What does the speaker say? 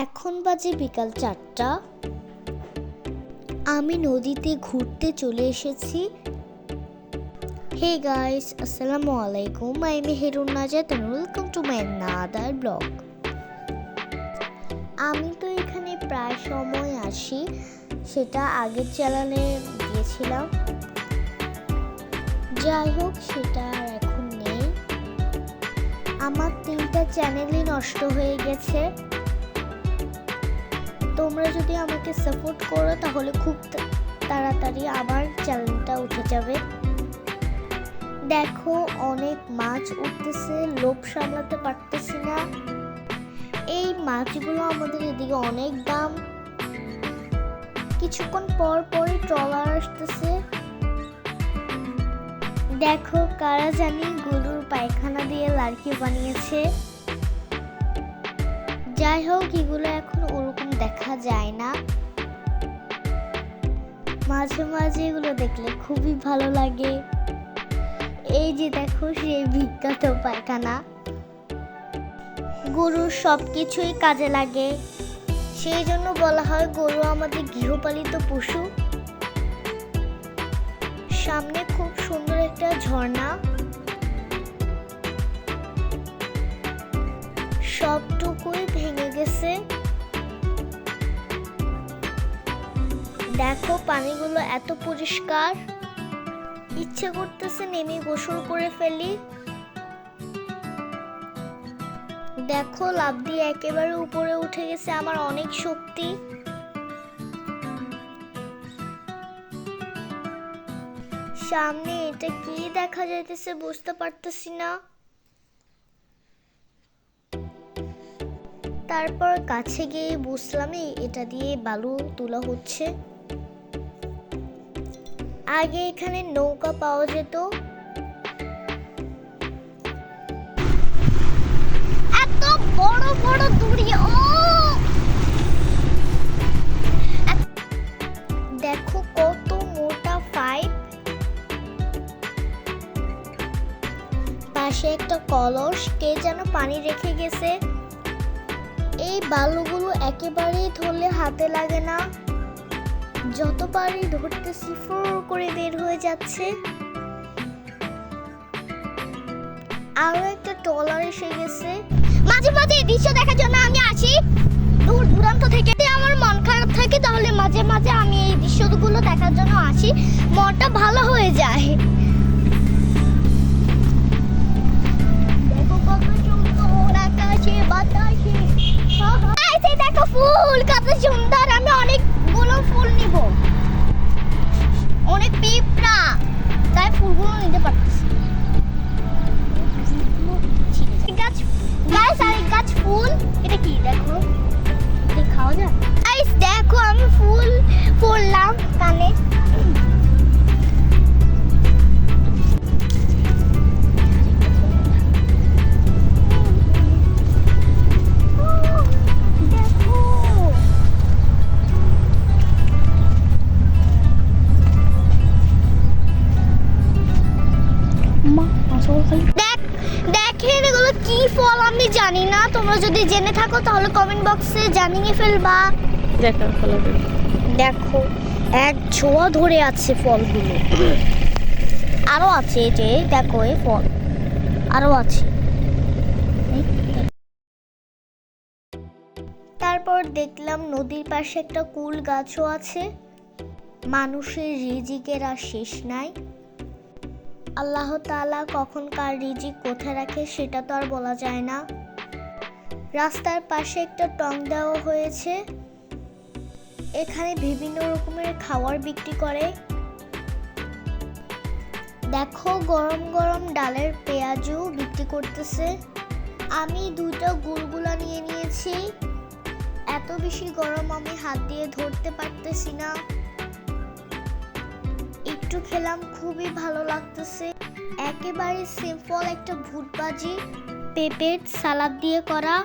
এখন বাজে বিকাল 4টা। আমি নদীতে ঘুরতে চলে এসেছি। হে গাইস, আসসালামু আলাইকুম। I am Meherun Najat and welcome to my another blog. আমি তো এখানে প্রায় সময় আসি, সেটা আগের চ্যানেলে দিয়েছিলাম। যাই হোক, সেটা আর এখন নেই। আমার 3টা চ্যানেলই নষ্ট হয়ে গেছে। তোমরা যদি আমাকে সাপোর্ট করো তাহলে খুব তাড়াতাড়ি আমার চ্যানেলটা উঠে যাবে। দেখো, অনেক মাছ উঠতেছে, লোভ সামলাতে পারতেছি না। এই মাছগুলো আমাদের এদিকে অনেক দাম। কিছুক্ষণ পর পরই ট্রলার আসতেছে। দেখো, কারা জানি গরুর পায়খানা দিয়ে লার্কি বানিয়েছে। যাই হোক, এগুলো এখন ওরকম দেখা যায় না। মাঝে মাঝে এগুলো দেখলে খুবই ভালো লাগে। এই যে দেখো, সেই বিখ্যাত পায়খানা। গরুর সবকিছুই কাজে লাগে, সেই জন্য বলা হয় গরু আমাদের গৃহপালিত পশু। সামনে খুব সুন্দর একটা ঝর্ণা, সবটুকুই ভেঙে গেছে। দেখো, পানিগুলো এত পরিষ্কার, ইচ্ছে করতেছে নেমে গোসল করে ফেলি। দেখো, লাফ দিয়ে একেবারে উপরে উঠে গেছে আমার অনেক শক্তি। সামনে এটা কি দেখা যাইতেছে বুঝতে পারতেছি না। তারপর কাছে গিয়ে বুঝলাম এটা দিয়ে বালু তোলা হচ্ছে। আগে এখানে নৌকা পাওয়া যেত। এত বড় বড় দড়ি, দেখো কত মোটা পাইপ। পাশে একটা কলস, কে যেন পানি রেখে গেছে। এই বালুগুলো একেবারেই ধরলে হাতে লাগে না, যত পারি ধরতেছি ফোর করে বের হয়ে যাচ্ছে। আরো একটা ট্রলার এসে গেছে। মাঝে মাঝে এই দৃশ্য দেখার জন্য আমি আসি দূর দূরান্ত থেকে। আমার মন খারাপ থাকে তাহলে মাঝে মাঝে আমি এই দৃশ্যগুলো দেখার জন্য আসি, মনটা ভালো হয়ে যায়। দেখো কত সুন্দর আকাশে বাতাসে। দেখো ফুল কত সুন্দর। আমি অনেকগুলো ফুল নিব, অনেক পিঁপড়া, তাই ফুলগুলো নিতে পারতেছি। গাছ ফুল, এটা কি দেখো, এটা খাওয়া যায়। গাইস দেখো, আমি ফুল পড়লাম কানে। দেখেন এগুলো কি ফল আমি জানি না, তোমরা যদি জেনে থাকো তাহলে কমেন্ট বক্সে জানিয়ে ফেলবা। দেখো, এক ছোঁয়া ধরে আছে ফলগুলো। আরো আছে, এই যে দেখো, এই ফল আরো আছে। তারপর দেখলাম নদীর পাশে একটা কুল গাছও আছে। মানুষের রিজিকের আর শেষ নাই। আল্লাহ তাআলা কখন কার রিজিক কোথায় রাখে সেটা তো আর বলা যায় না। রাস্তার পাশে একটা টং দেওয়া হয়েছে, এখানে বিভিন্ন রকমের খাবার বিক্রি করে। দেখো, গরম গরম ডালের পেঁয়াজও বিক্রি করতেছে। আমি 2টা গুলগুলা নিয়ে নিয়েছি। এত বেশি গরম আমি হাত দিয়ে ধরতে পারতেছি না। একটু খেলাম, খুবই ভালো লাগতেছে। একেবারে সিম্পল একটা ভুটভাজি পেঁপের সালাদ দিয়ে করা।